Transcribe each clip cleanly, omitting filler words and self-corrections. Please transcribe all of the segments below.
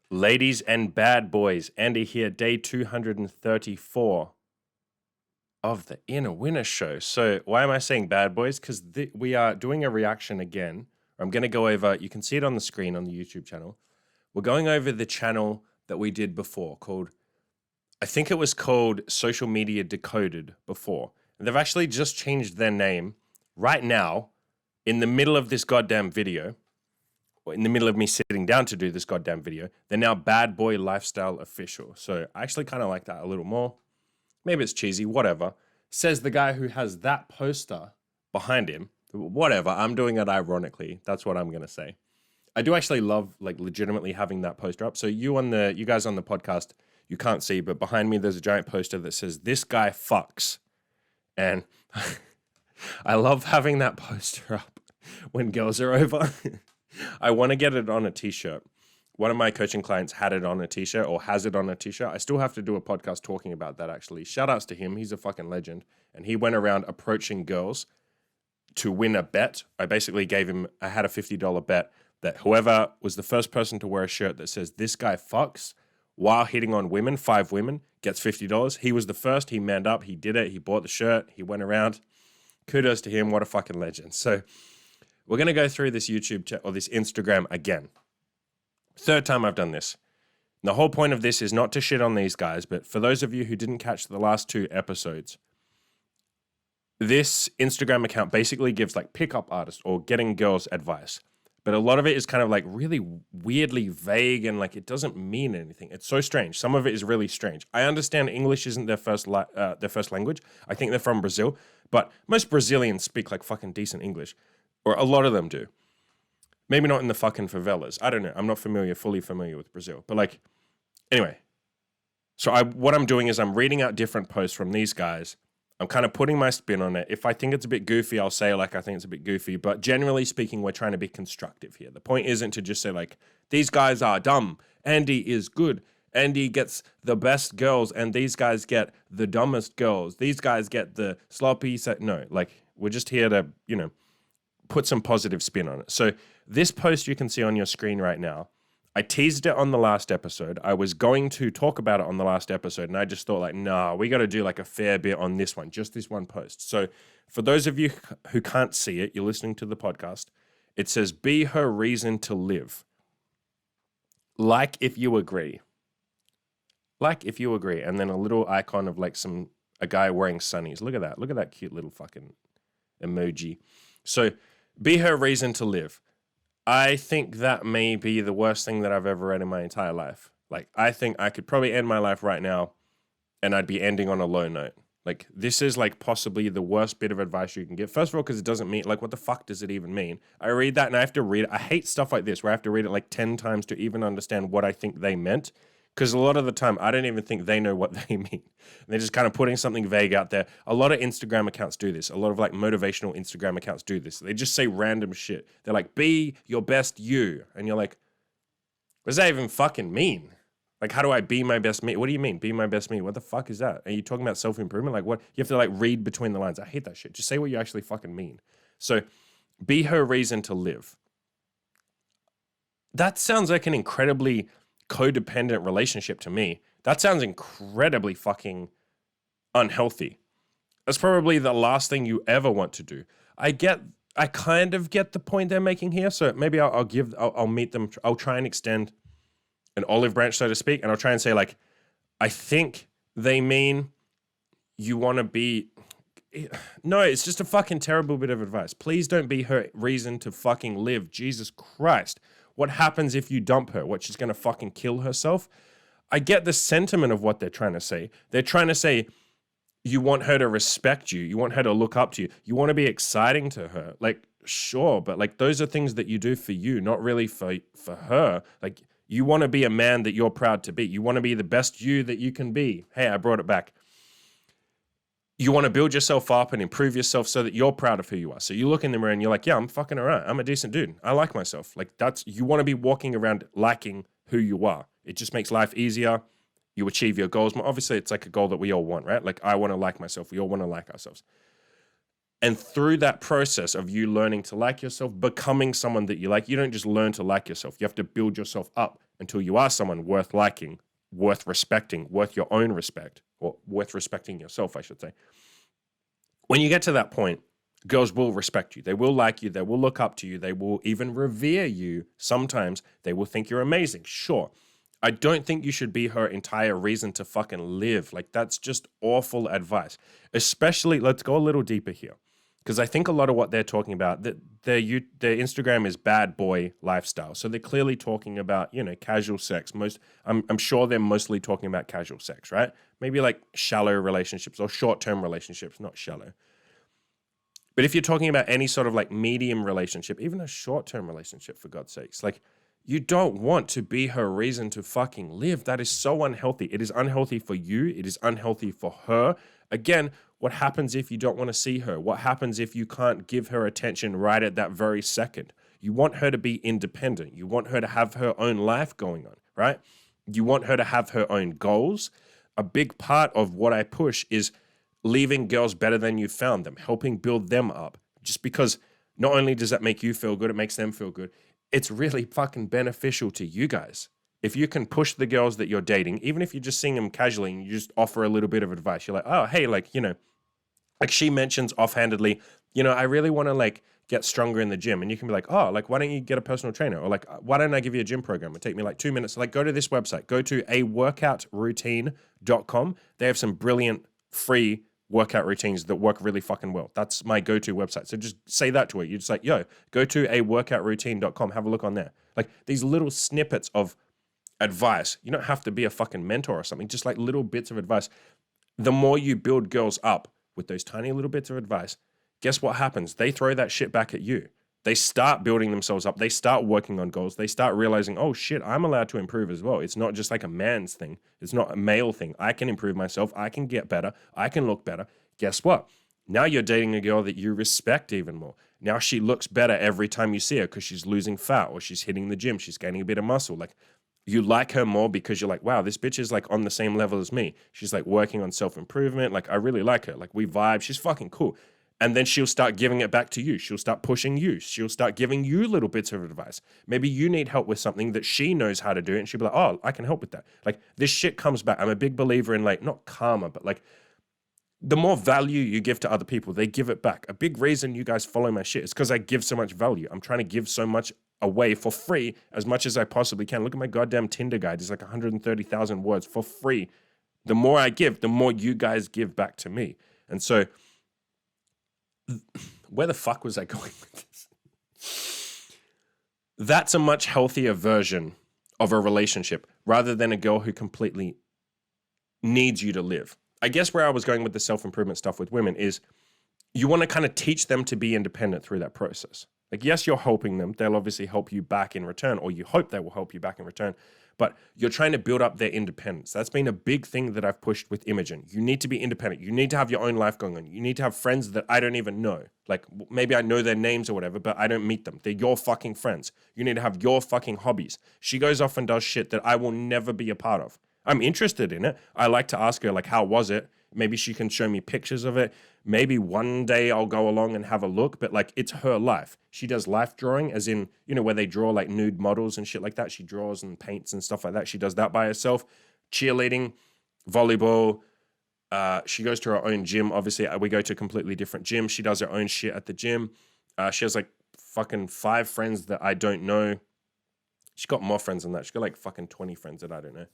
Ladies and bad boys, Andy here, day 234 of the Inner Winner Show. So why am I saying bad boys? Because we are doing a reaction again. I'm going to go over, you can see it on the screen on the YouTube channel. We're going over the channel that we did before called, I think it was called Social Media Decoded before. And they've actually just changed their name right now in the middle of this goddamn video. In the middle of me sitting down to do this goddamn video, they're now Bad Boy Lifestyle Official. So I actually kind of like that a little more. Maybe it's cheesy, whatever. Says the guy who has that poster behind him. Whatever, I'm doing it ironically. That's what I'm going to say. I do actually love, like, legitimately having that poster up. So you guys on the podcast, you can't see, but behind me there's a giant poster that says, "This guy fucks." And I love having that poster up when girls are over. I want to get it on a t-shirt. One of my coaching clients had it on a t-shirt or has it on a t-shirt. I still have to do a podcast talking about that, actually. Shout outs to him. He's a fucking legend. And he went around approaching girls to win a bet. I had a $50 bet that whoever was the first person to wear a shirt that says, "This guy fucks," while hitting on women, 5 women, gets $50. He was the first. He manned up. He did it. He bought the shirt. He went around. Kudos to him. What a fucking legend. So we're going to go through this YouTube or this Instagram again. Third time I've done this. And the whole point of this is not to shit on these guys, but for those of you who didn't catch the last 2 episodes, this Instagram account basically gives like pickup artists or getting girls advice. But a lot of it is kind of like really weirdly vague and like it doesn't mean anything. It's so strange. Some of it is really strange. I understand English isn't their first language. I think they're from Brazil, but most Brazilians speak like fucking decent English. Or a lot of them do. Maybe not in the fucking favelas. I don't know. I'm not fully familiar with Brazil. But like, anyway. So what I'm doing is I'm reading out different posts from these guys. I'm kind of putting my spin on it. If I think it's a bit goofy, I'll say like I think it's a bit goofy. But generally speaking, we're trying to be constructive here. The point isn't to just say like, these guys are dumb. Andy is good. Andy gets the best girls and these guys get the dumbest girls. These guys get the sloppy No, like we're just here to, put some positive spin on it. So this post you can see on your screen right now, I teased it on the last episode. I was going to talk about it on the last episode, and I just thought like, nah, we got to do like a fair bit on this one, just this one post. So for those of you who can't see it, you're listening to the podcast, it says, "Be her reason to live. Like if you agree." Like if you agree. And then a little icon of like a guy wearing sunnies. Look at that. Look at that cute little fucking emoji. So be her reason to live. I think that may be the worst thing that I've ever read in my entire life. Like, I think I could probably end my life right now and I'd be ending on a low note. Like, this is like possibly the worst bit of advice you can get. First of all, because it doesn't mean, like, what the fuck does it even mean? I read that and I have to read it. I hate stuff like this where I have to read it like 10 times to even understand what I think they meant. Because a lot of the time, I don't even think they know what they mean. They're just kind of putting something vague out there. A lot of Instagram accounts do this. A lot of like motivational Instagram accounts do this. They just say random shit. They're like, "Be your best you." And you're like, what does that even fucking mean? Like, how do I be my best me? What do you mean, be my best me? What the fuck is that? Are you talking about self-improvement? Like, what? You have to like read between the lines. I hate that shit. Just say what you actually fucking mean. So, be her reason to live. That sounds like an incredibly codependent relationship to me. That sounds incredibly fucking unhealthy. That's probably the last thing you ever want to do. I kind of get the point they're making here. So maybe I'll meet them. I'll try and extend an olive branch, so to speak. And I'll try and say like, I think they mean you want to be, no, it's just a fucking terrible bit of advice. Please don't be her reason to fucking live. Jesus Christ. What happens if you dump her? What, she's going to fucking kill herself? I get the sentiment of what they're trying to say. They're trying to say you want her to respect you. You want her to look up to you. You want to be exciting to her. Like, sure, but like those are things that you do for you, not really for her. Like, you want to be a man that you're proud to be. You want to be the best you that you can be. Hey, I brought it back. You want to build yourself up and improve yourself so that you're proud of who you are. So you look in the mirror and you're like, yeah, I'm fucking all right. I'm a decent dude. I like myself. Like you want to be walking around liking who you are. It just makes life easier. You achieve your goals more. Obviously, it's like a goal that we all want, right? Like I want to like myself. We all want to like ourselves. And through that process of you learning to like yourself, becoming someone that you like, you don't just learn to like yourself. You have to build yourself up until you are someone worth liking, worth respecting, worth your own respect, or worth respecting yourself, I should say. When you get to that point, girls will respect you. They will like you. They will look up to you. They will even revere you. Sometimes they will think you're amazing. Sure. I don't think you should be her entire reason to fucking live. Like, that's just awful advice. Especially, let's go a little deeper here. Because I think a lot of what they're talking about, their Instagram is bad boy lifestyle. So they're clearly talking about, casual sex. I'm sure they're mostly talking about casual sex, right? Maybe like shallow relationships or short-term relationships, not shallow. But if you're talking about any sort of like medium relationship, even a short-term relationship, for God's sakes, like, you don't want to be her reason to fucking live. That is so unhealthy. It is unhealthy for you. It is unhealthy for her. Again, what happens if you don't want to see her? What happens if you can't give her attention right at that very second? You want her to be independent. You want her to have her own life going on, right? You want her to have her own goals. A big part of what I push is leaving girls better than you found them, helping build them up. Just because not only does that make you feel good, it makes them feel good. It's really fucking beneficial to you guys. If you can push the girls that you're dating, even if you're just seeing them casually and you just offer a little bit of advice, you're like, oh, hey, like, like she mentions offhandedly, I really want to like get stronger in the gym. And you can be like, oh, like, why don't you get a personal trainer? Or like, why don't I give you a gym program? It'll take me like 2 minutes. Like, go to this website, go to aworkoutroutine.com. They have some brilliant free workout routines that work really fucking well. That's my go-to website. So just say that to her. You're just like, yo, go to aworkoutroutine.com. Have a look on there. Like, these little snippets of advice. You don't have to be a fucking mentor or something. Just like little bits of advice. The more you build girls up with those tiny little bits of advice, guess what happens? They throw that shit back at you. They start building themselves up. They start working on goals. They start realizing, oh shit, I'm allowed to improve as well. It's not just like a man's thing. It's not a male thing. I can improve myself. I can get better. I can look better. Guess what? Now you're dating a girl that you respect even more. Now she looks better every time you see her because she's losing fat or she's hitting the gym. She's gaining a bit of muscle. Like, you like her more because you're like, wow, this bitch is like on the same level as me. She's like working on self-improvement. Like, I really like her. Like, we vibe. She's fucking cool. And then she'll start giving it back to you. She'll start pushing you. She'll start giving you little bits of advice. Maybe you need help with something that she knows how to do. And she'll be like, oh, I can help with that. Like, this shit comes back. I'm a big believer in like, not karma, but like, the more value you give to other people, they give it back. A big reason you guys follow my shit is because I give so much value. I'm trying to give so much away for free as much as I possibly can. Look at my goddamn Tinder guide. It's like 130,000 words for free. The more I give, the more you guys give back to me. And so, where the fuck was I going with this? That's a much healthier version of a relationship rather than a girl who completely needs you to live. I guess where I was going with the self-improvement stuff with women is you want to kind of teach them to be independent through that process. Like, yes, you're helping them. They'll obviously help you back in return, or you hope they will help you back in return. But you're trying to build up their independence. That's been a big thing that I've pushed with Imogen. You need to be independent. You need to have your own life going on. You need to have friends that I don't even know. Like, maybe I know their names or whatever, but I don't meet them. They're your fucking friends. You need to have your fucking hobbies. She goes off and does shit that I will never be a part of. I'm interested in it. I like to ask her, like, how was it? Maybe she can show me pictures of it. Maybe one day I'll go along and have a look, but like, it's her life. She does life drawing, as in, where they draw like nude models and shit like that. She draws and paints and stuff like that. She does that by herself. Cheerleading, volleyball. She goes to her own gym. Obviously, we go to a completely different gym. She does her own shit at the gym. She has like fucking 5 friends that I don't know. She's got more friends than that. She's got like fucking 20 friends that I don't know.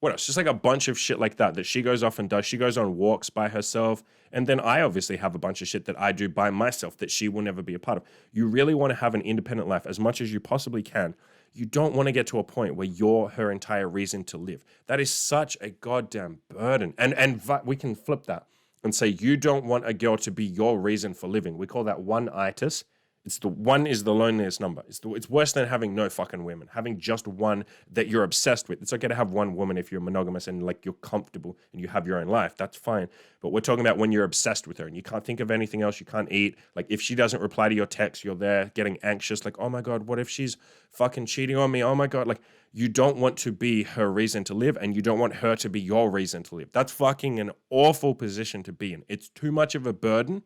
What else? Just like a bunch of shit like that she goes off and does. She goes on walks by herself. And then I obviously have a bunch of shit that I do by myself that she will never be a part of. You really want to have an independent life as much as you possibly can. You don't want to get to a point where you're her entire reason to live. That is such a goddamn burden. And we can flip that and say you don't want a girl to be your reason for living. We call that one-itis. It's the one is the loneliest number. It's worse than having no fucking women. Having just one that you're obsessed with. It's okay to have one woman if you're monogamous and like you're comfortable and you have your own life. That's fine. But we're talking about when you're obsessed with her and you can't think of anything else. You can't eat. Like, if she doesn't reply to your text, you're there getting anxious. Like, oh my God, what if she's fucking cheating on me? Oh my God. Like, you don't want to be her reason to live and you don't want her to be your reason to live. That's fucking an awful position to be in. It's too much of a burden.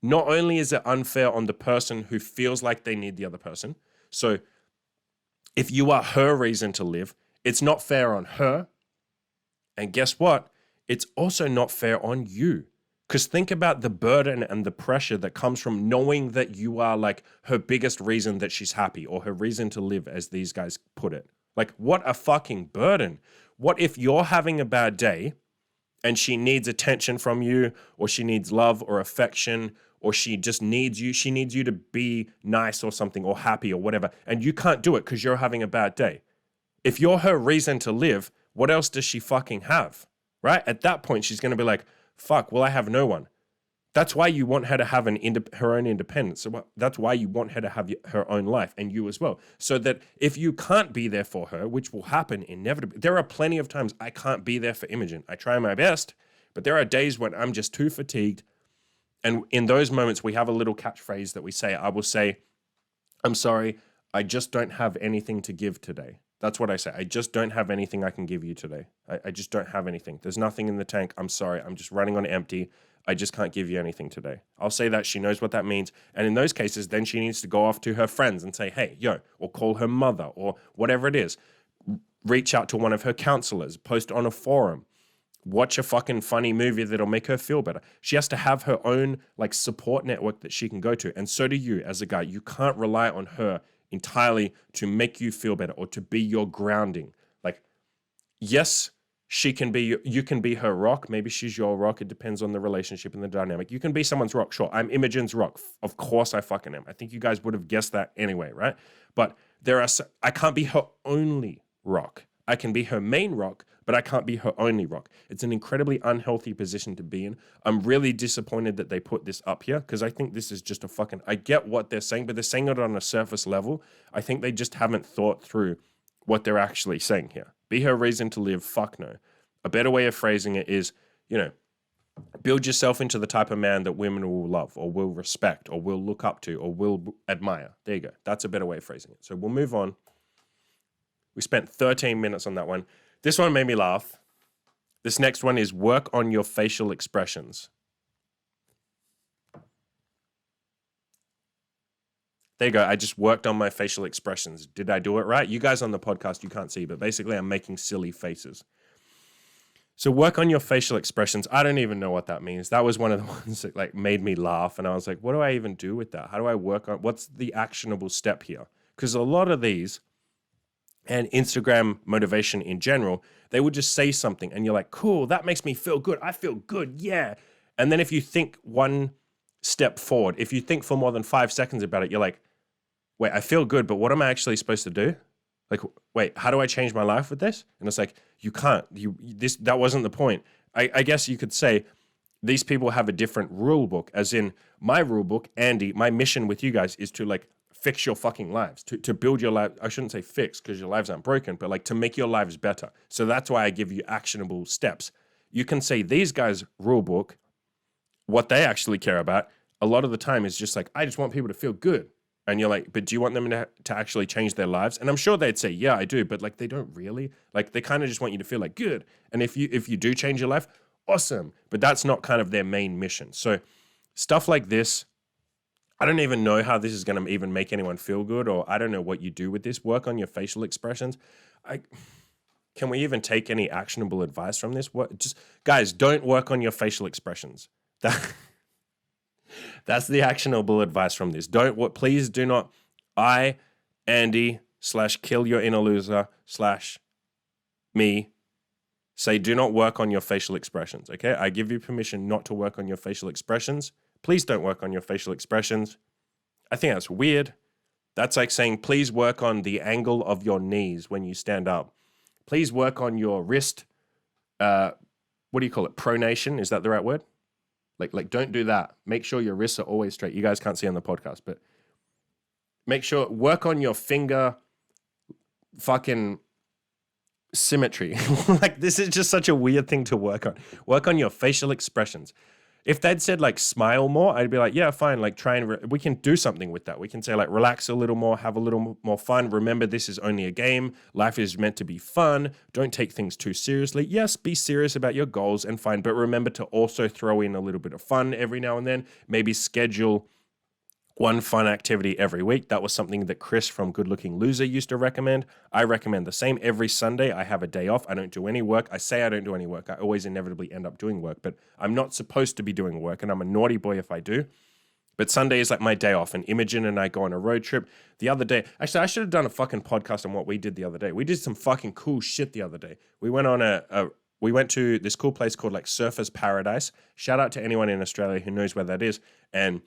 Not only is it unfair on the person who feels like they need the other person. So If you are her reason to live, it's not fair on her. And guess what? It's also not fair on you. Because think about the burden and the pressure that comes from knowing that you are like her biggest reason that she's happy, or her reason to live, as these guys put it. Like, what a fucking burden. What if you're having a bad day and she needs attention from you, or she needs love or affection, or she just needs you. She needs you to be nice or something, or happy or whatever. And you can't do it because you're having a bad day. If you're her reason to live, what else does she fucking have? Right? At that point, she's going to be like, fuck, well, I have no one. That's why you want her to have her own independence. So that's why you want her to have her own life, and you as well. So that if you can't be there for her, which will happen inevitably, there are plenty of times I can't be there for Imogen. I try my best, but there are days when I'm just too fatigued. And in those moments, we have a little catchphrase that we say. I will say, I'm sorry, I just don't have anything to give today. That's what I say. I just don't have anything I can give you today. I just don't have anything. There's nothing in the tank. I'm sorry. I'm just running on empty. I just can't give you anything today. I'll say that. She knows what that means. And in those cases, then she needs to go off to her friends and say, hey, yo, or call her mother, or whatever it is. Reach out to one of her counselors, post on a forum, watch a fucking funny movie that'll make her feel better. She has to have her own like support network that she can go to. And so do you as a guy. You can't rely on her entirely to make you feel better or to be your grounding. Like, yes, you can be her rock. Maybe she's your rock. It depends on the relationship and the dynamic. You can be someone's rock. Sure. I'm Imogen's rock. Of course I fucking am. I think you guys would have guessed that anyway, right? But I can't be her only rock. I can be her main rock, but I can't be her only rock. It's an incredibly unhealthy position to be in. I'm really disappointed that they put this up here, because I think this is just I get what they're saying, but they're saying it on a surface level. I think they just haven't thought through what they're actually saying here. Be her reason to live, fuck no. A better way of phrasing it is, build yourself into the type of man that women will love, or will respect, or will look up to, or will admire. There you go. That's a better way of phrasing it. So we'll move on. We spent 13 minutes on that one. This one made me laugh. This next one is work on your facial expressions. There you go. I just worked on my facial expressions. Did I do it right? You guys on the podcast, you can't see, but basically I'm making silly faces. So work on your facial expressions. I don't even know what that means. That was one of the ones that like made me laugh. And I was like, what do I even do with that? How do I work on, what's the actionable step here? Because a lot of these, and Instagram motivation in general, they would just say something and you're like, cool, that makes me feel good. I feel good. Yeah. And then if you think one step forward, if you think for more than 5 seconds about it, you're like, wait, I feel good, but what am I actually supposed to do? Like, wait, how do I change my life with this? And it's like, you can't. That wasn't the point. I guess you could say these people have a different rule book, as in my rule book, Andy, my mission with you guys is to like fix your fucking lives, to build your life. I shouldn't say fix because your lives aren't broken, but like to make your lives better. So that's why I give you actionable steps. You can say these guys' rule book, what they actually care about, a lot of the time is just like, I just want people to feel good. And you're like, but do you want them to actually change their lives? And I'm sure they'd say, yeah, I do. But like, they don't really. Like, they kind of just want you to feel like good. And if you do change your life, awesome. But that's not kind of their main mission. So stuff like this, I don't even know how this is going to even make anyone feel good, or I don't know what you do with this. Work on your facial expressions. Can we even take any actionable advice from this? Guys, don't work on your facial expressions. That's the actionable advice from this. Please do not, Andy /kill your inner loser /me, say do not work on your facial expressions, okay? I give you permission not to work on your facial expressions. Please don't work on your facial expressions. I think that's weird. That's like saying, please work on the angle of your knees when you stand up. Please work on your wrist, what do you call it? Pronation, is that the right word? Like, don't do that. Make sure your wrists are always straight. You guys can't see on the podcast, but work on your finger fucking symmetry. Like, this is just such a weird thing to work on. Work on your facial expressions. If they'd said like smile more, I'd be like, yeah, fine. Like we can do something with that. We can say like relax a little more, have a little more fun. Remember, this is only a game. Life is meant to be fun. Don't take things too seriously. Yes, be serious about your goals and fine, but remember to also throw in a little bit of fun every now and then. Maybe schedule one fun activity every week. That was something that Chris from Good Looking Loser used to recommend. I recommend the same. Every Sunday, I have a day off. I don't do any work. I say I don't do any work. I always inevitably end up doing work, but I'm not supposed to be doing work, and I'm a naughty boy if I do. But Sunday is like my day off, and Imogen and I go on a road trip. The other day, actually, I should have done a fucking podcast on what we did the other day. We did some fucking cool shit the other day. We went on we went to this cool place called like Surfers Paradise. Shout out to anyone in Australia who knows where that is. And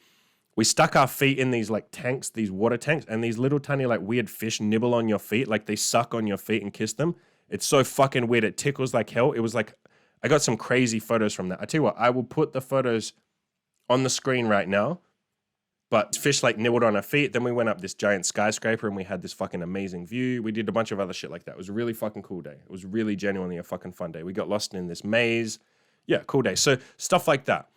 we stuck our feet in these like tanks, these water tanks, and these little tiny like weird fish nibble on your feet, like they suck on your feet and kiss them. It's so fucking weird. It tickles like hell. It was like, I got some crazy photos from that. I tell you what, I will put the photos on the screen right now. But fish like nibbled on our feet. Then we went up this giant skyscraper and we had this fucking amazing view. We did a bunch of other shit like that. It was a really fucking cool day. It was really genuinely a fucking fun day. We got lost in this maze. Yeah, cool day. So stuff like that.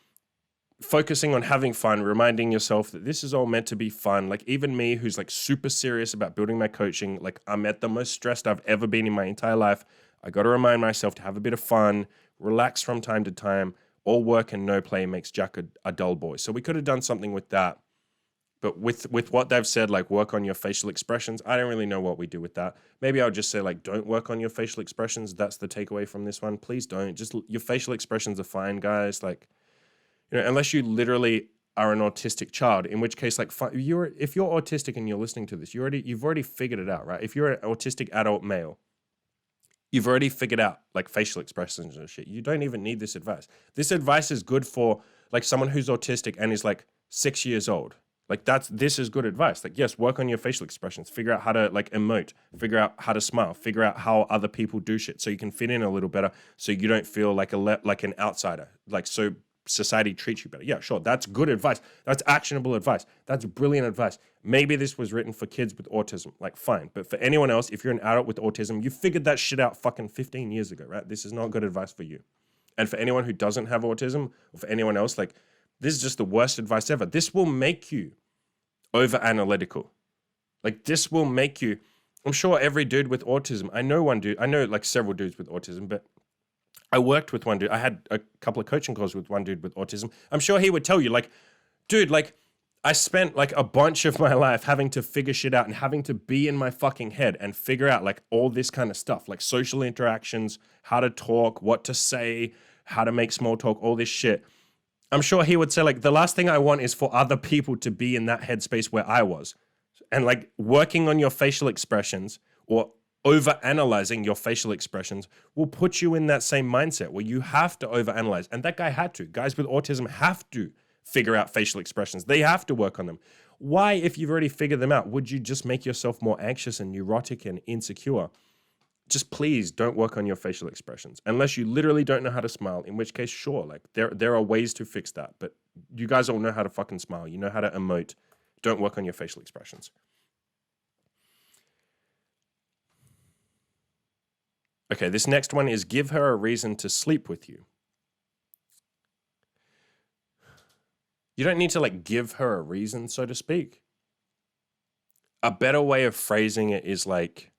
Focusing on having fun, reminding yourself that this is all meant to be fun. Like even me, who's like super serious about building my coaching, like I'm at the most stressed I've ever been in my entire life. I got to remind myself to have a bit of fun, relax from time to time. All work and no play makes Jack a dull boy. So we could have done something with that. But with what they've said, like work on your facial expressions, I don't really know what we do with that. Maybe I'll just say like, don't work on your facial expressions. That's the takeaway from this one. Please don't. Just your facial expressions are fine, guys. Like, unless you literally are an autistic child, in which case, like, if you're autistic and you're listening to this, you've already figured it out, right? If you're an autistic adult male, you've already figured out like facial expressions and shit. You don't even need this advice. This advice is good for like someone who's autistic and is like 6 years old. Like this is good advice. Like, yes, work on your facial expressions, figure out how to like emote, figure out how to smile, figure out how other people do shit so you can fit in a little better so you don't feel like an outsider. Like, so society treats you better. Yeah, sure. That's good advice. That's actionable advice. That's brilliant advice. Maybe this was written for kids with autism. Like, fine. But for anyone else, if you're an adult with autism, you figured that shit out fucking 15 years ago, right? This is not good advice for you. And for anyone who doesn't have autism or for anyone else, like, this is just the worst advice ever. This will make you over analytical. Like, this will make you, I'm sure every dude with autism, I know like several dudes with autism, but I worked with one dude. I had a couple of coaching calls with one dude with autism. I'm sure he would tell you, like, dude, like, I spent like a bunch of my life having to figure shit out and having to be in my fucking head and figure out like all this kind of stuff, like social interactions, how to talk, what to say, how to make small talk, all this shit. I'm sure he would say, like, the last thing I want is for other people to be in that headspace where I was. And like working on your facial expressions or over-analyzing your facial expressions will put you in that same mindset where you have to over-analyze. And that guy had to. Guys with autism have to figure out facial expressions. They have to work on them. Why, if you've already figured them out, would you just make yourself more anxious and neurotic and insecure? Just please don't work on your facial expressions unless you literally don't know how to smile, in which case, sure, like there are ways to fix that. But you guys all know how to fucking smile. You know how to emote. Don't work on your facial expressions. Okay, this next one is give her a reason to sleep with you. You don't need to like give her a reason, so to speak. A better way of phrasing it is like,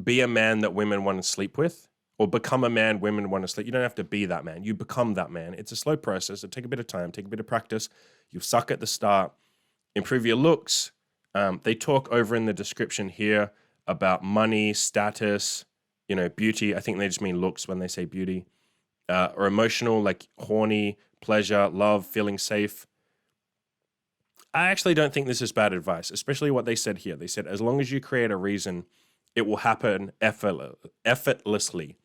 be a man that women want to sleep with, or become a man women want to sleep. You don't have to be that man. You become that man. It's a slow process. It'll take a bit of time, take a bit of practice. You'll suck at the start, improve your looks. They talk over in the description here about money, status, beauty. I think they just mean looks when they say beauty. Or emotional, like horny, pleasure, love, feeling safe. I actually don't think this is bad advice, especially what they said here. They said, as long as you create a reason, it will happen effortlessly.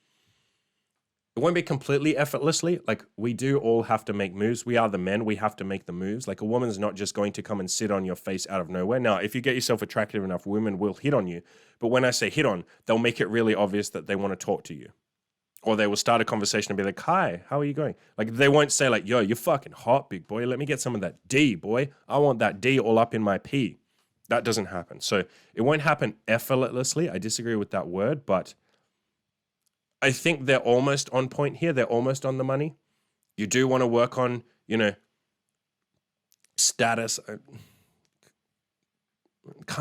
It won't be completely effortlessly. Like, we do all have to make moves. We are the men. We have to make the moves. Like, a woman's not just going to come and sit on your face out of nowhere. Now, if you get yourself attractive enough, women will hit on you. But when I say hit on, they'll make it really obvious that they want to talk to you. Or they will start a conversation and be like, hi, how are you going? Like, they won't say like, yo, you're fucking hot, big boy. Let me get some of that D, boy. I want that D all up in my P. That doesn't happen. So it won't happen effortlessly. I disagree with that word, but I think they're almost on point here. They're almost on the money. You do want to work on, status.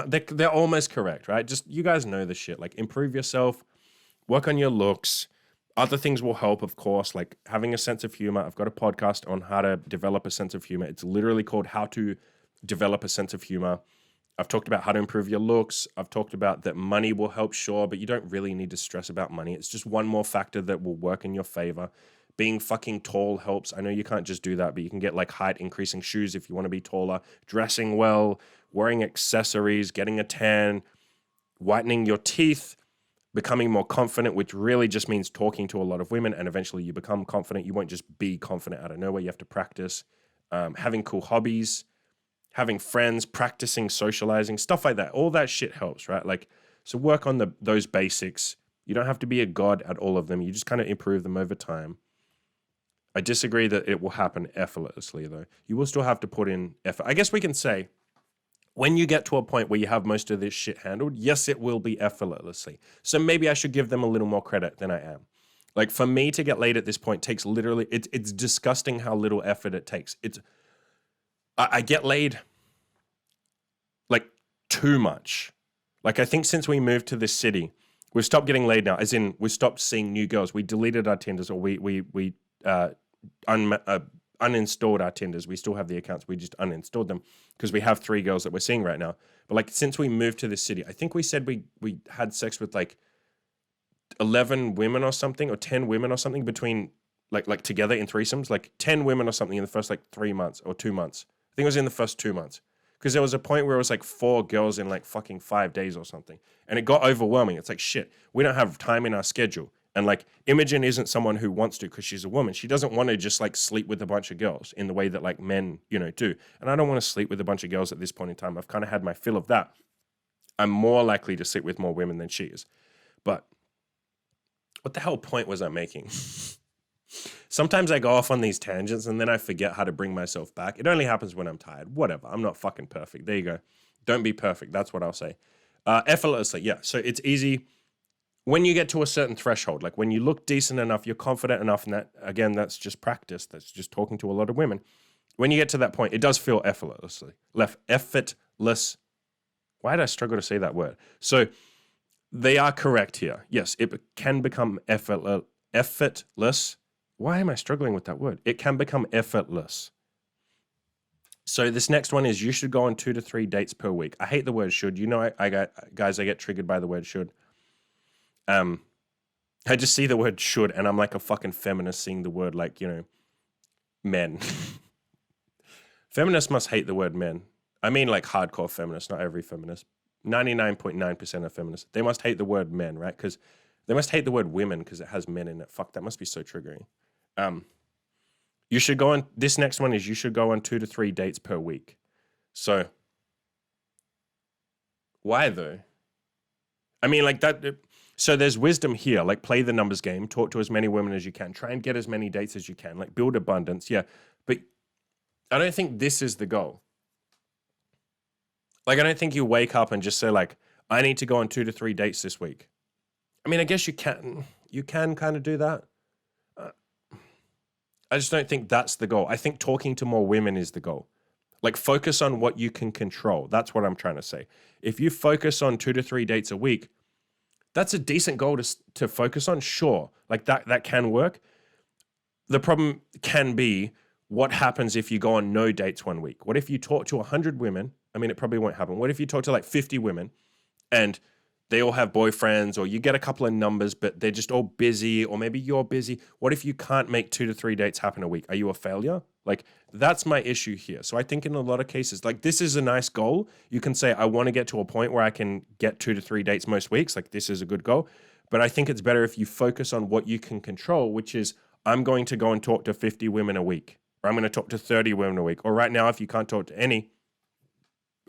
They're almost correct, right? Just, you guys know the shit. Like, improve yourself, work on your looks. Other things will help, of course, like having a sense of humor. I've got a podcast on how to develop a sense of humor. It's literally called How to develop a sense of humor. I've talked about how to improve your looks. I've talked about that money will help, sure, but you don't really need to stress about money. It's just one more factor that will work in your favor. Being fucking tall helps. I know you can't just do that, but you can get like height increasing shoes if you want to be taller, dressing well, wearing accessories, getting a tan, whitening your teeth, becoming more confident, which really just means talking to a lot of women, and eventually you become confident. You won't just be confident out of nowhere. You have to practice. Having cool hobbies, having friends, practicing socializing, stuff like that. All that shit helps, right? Like, so work on those basics. You don't have to be a god at all of them. You just kind of improve them over time. I disagree that it will happen effortlessly, though. You will still have to put in effort. I guess we can say, when you get to a point where you have most of this shit handled, yes, it will be effortlessly. So maybe I should give them a little more credit than I am. Like, for me to get laid at this point takes literally, it's disgusting how little effort it takes. I get laid like too much. Like, I think since we moved to this city, we've stopped getting laid now, as in we stopped seeing new girls. We deleted our Tinders, or we uninstalled our Tinders. We still have the accounts. We just uninstalled them because we have 3 girls that we're seeing right now. But like, since we moved to this city, I think we said we had sex with like 11 women or something, or 10 women or something, between like together in threesomes, like 10 women or something in the first like 3 months or 2 months. I think it was in the first 2 months. Because there was a point where it was like 4 girls in like fucking 5 days or something. And it got overwhelming. It's like, shit, we don't have time in our schedule. And like, Imogen isn't someone who wants to, because she's a woman. She doesn't want to just like sleep with a bunch of girls in the way that like men, do. And I don't want to sleep with a bunch of girls at this point in time. I've kind of had my fill of that. I'm more likely to sleep with more women than she is. But what the hell point was I making? Sometimes I go off on these tangents and then I forget how to bring myself back. It only happens when I'm tired. Whatever. I'm not fucking perfect. There you go. Don't be perfect. That's what I'll say. Effortlessly. Yeah. So it's easy when you get to a certain threshold. Like, when you look decent enough, you're confident enough. And that, again, that's just practice. That's just talking to a lot of women. When you get to that point, it does feel effortlessly. Effortless. Why did I struggle to say that word? So they are correct here. Yes, it can become effortless. Why am I struggling with that word? It can become effortless. So this next one is, you should go on 2 to 3 dates per week. I hate the word should. I get triggered by the word should. I just see the word should and I'm like a fucking feminist seeing the word like, men. Feminists must hate the word men. I mean like hardcore feminists, not every feminist. 99.9% of feminists. They must hate the word men, right? Because they must hate the word women because it has men in it. Fuck, that must be so triggering. You should go on, this next one is, you should go on 2 to 3 dates per week. So why though? I mean, like that. So there's wisdom here, like play the numbers game, talk to as many women as you can, try and get as many dates as you can, like build abundance. Yeah. But I don't think this is the goal. Like, I don't think you wake up and just say like, I need to go on 2 to 3 dates this week. I mean, I guess you can kind of do that. I just don't think that's the goal. I think talking to more women is the goal. Like, focus on what you can control. That's what I'm trying to say. If you focus on 2 to 3 dates a week, that's a decent goal to focus on. Sure. Like that can work. The problem can be, what happens if you go on no dates one week? What if you talk to 100 women? I mean, it probably won't happen. What if you talk to like 50 women and they all have boyfriends, or you get a couple of numbers, but they're just all busy, or maybe you're busy? What if you can't make 2 to 3 dates happen a week? Are you a failure? Like, that's my issue here. So I think in a lot of cases, like, this is a nice goal. You can say, I want to get to a point where I can get 2 to 3 dates most weeks. Like, this is a good goal. But I think it's better if you focus on what you can control, which is, I'm going to go and talk to 50 women a week, or I'm going to talk to 30 women a week. Or right now, if you can't talk to any,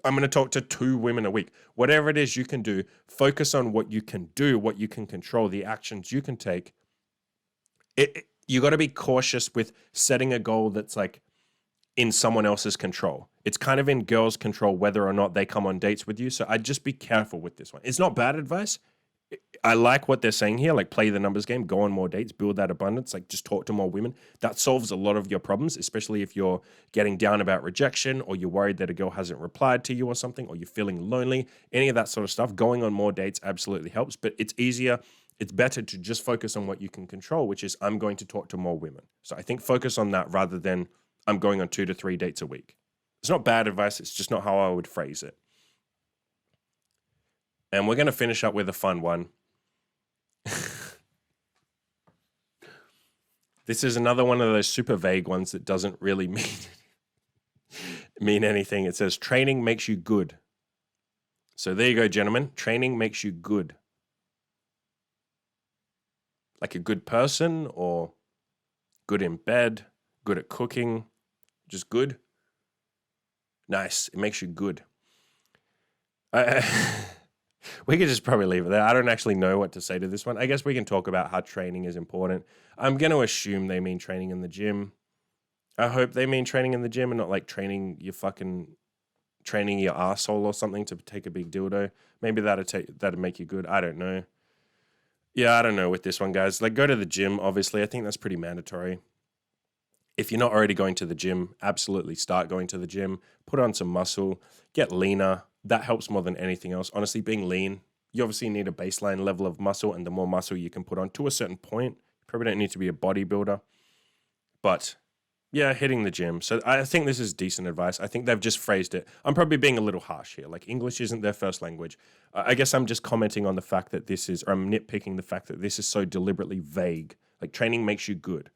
I'm going to talk to 2 women a week. Whatever it is you can do, focus on what you can do, what you can control, the actions you can take. You got to be cautious with setting a goal that's like in someone else's control. It's kind of in girls' control whether or not they come on dates with you. So I'd just be careful with this one. It's not bad advice. I like what they're saying here, like play the numbers game, go on more dates, build that abundance, like just talk to more women. That solves a lot of your problems, especially if you're getting down about rejection, or you're worried that a girl hasn't replied to you or something, or you're feeling lonely, any of that sort of stuff. Going on more dates absolutely helps, but it's easier. It's better to just focus on what you can control, which is, I'm going to talk to more women. So I think focus on that rather than I'm going on 2 to 3 dates a week. It's not bad advice, it's just not how I would phrase it. And we're going to finish up with a fun one. This is another one of those super vague ones that doesn't really mean anything. It says training makes you good. So there you go, gentlemen. Training makes you good. Like a good person, or good in bed, good at cooking, just good. Nice. It makes you good. We could just probably leave it there. I don't actually know what to say to this one. I guess we can talk about how training is important. I'm going to assume they mean training in the gym. I hope they mean training in the gym and not like training your asshole or something to take a big dildo. Maybe that'd make you good. I don't know. Yeah, I don't know with this one, guys. Like, go to the gym, obviously. I think that's pretty mandatory. If you're not already going to the gym, absolutely start going to the gym. Put on some muscle. Get leaner. That helps more than anything else. Honestly, being lean, you obviously need a baseline level of muscle, and the more muscle you can put on to a certain point, you probably don't need to be a bodybuilder. But yeah, hitting the gym. So I think this is decent advice. I think they've just phrased it. I'm probably being a little harsh here. Like, English isn't their first language. I guess I'm just commenting on the fact that I'm nitpicking the fact that this is so deliberately vague. Like, training makes you good.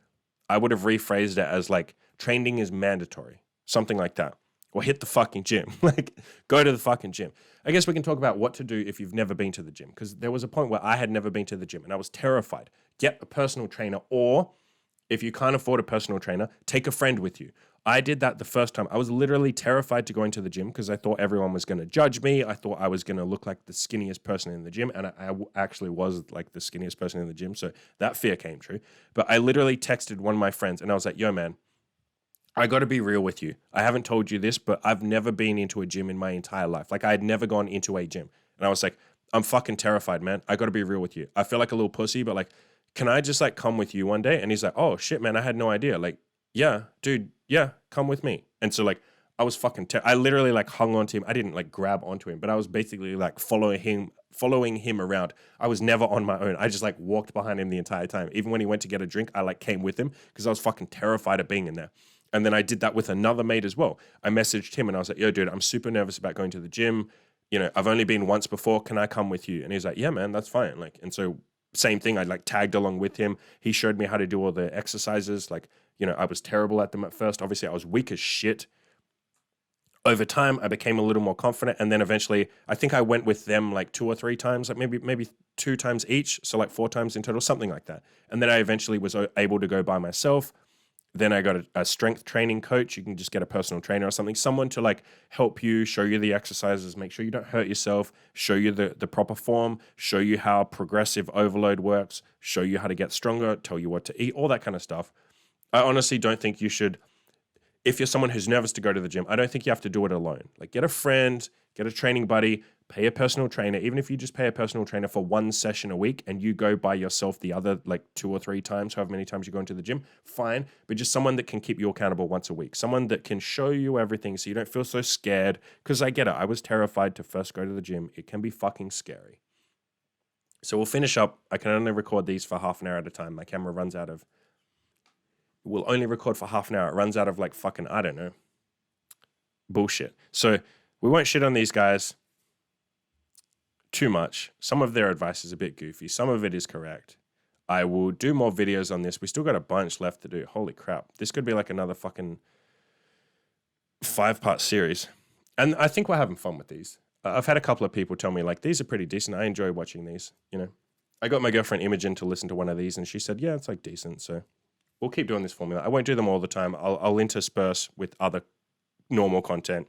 I would have rephrased it as like, training is mandatory. Something like that. Or hit the fucking gym. Like, go to the fucking gym. I guess we can talk about what to do if you've never been to the gym. Because there was a point where I had never been to the gym and I was terrified. Get a personal trainer, or if you can't afford a personal trainer, take a friend with you. I did that the first time. I was literally terrified to go into the gym because I thought everyone was going to judge me. I thought I was going to look like the skinniest person in the gym. And I actually was like the skinniest person in the gym. So that fear came true. But I literally texted one of my friends and I was like, yo, man, I got to be real with you. I haven't told you this, but I've never been into a gym in my entire life. Like, I had never gone into a gym. And I was like, I'm fucking terrified, man. I got to be real with you. I feel like a little pussy, but like, can I just like come with you one day? And he's like, oh shit, man, I had no idea. Like, yeah, dude, yeah, come with me. And so like, I was fucking, I literally like hung on to him. I didn't like grab onto him, but I was basically like following him around. I was never on my own. I just like walked behind him the entire time. Even when he went to get a drink, I like came with him because I was fucking terrified of being in there. And then I did that with another mate as well. I messaged him and I was like, yo, dude, I'm super nervous about going to the gym. You know, I've only been once before. Can I come with you? And he's like, yeah, man, that's fine. Like, and so same thing. I like tagged along with him. He showed me how to do all the exercises. Like, you know, I was terrible at them at first. Obviously, I was weak as shit. Over time, I became a little more confident. And then eventually, I think I went with them like 2 or 3 times, like maybe 2 times each. So like 4 times in total, something like that. And then I eventually was able to go by myself. Then I got a strength training coach. You can just get a personal trainer or something, someone to like help you, show you the exercises, make sure you don't hurt yourself, show you the proper form, show you how progressive overload works, show you how to get stronger, tell you what to eat, all that kind of stuff. I honestly don't think you should, if you're someone who's nervous to go to the gym, I don't think you have to do it alone. Like, get a friend, get a training buddy, pay a personal trainer. Even if you just pay a personal trainer for 1 session a week and you go by yourself the other like 2 or 3 times, however many times you go into the gym, fine. But just someone that can keep you accountable once a week. Someone that can show you everything so you don't feel so scared. Because I get it. I was terrified to first go to the gym. It can be fucking scary. So we'll finish up. I can only record these for half an hour at a time. My camera runs out of... We'll only record for half an hour. It runs out of like fucking, I don't know, bullshit. So we won't shit on these guys too much. Some of their advice is a bit goofy. Some of it is correct. I will do more videos on this. We still got a bunch left to do. Holy crap. This could be like another fucking 5-part series. And I think we're having fun with these. I've had a couple of people tell me like, these are pretty decent. I enjoy watching these, you know. I got my girlfriend Imogen to listen to one of these and she said, yeah, it's like decent. So we'll keep doing this formula. I won't do them all the time. I'll intersperse with other normal content.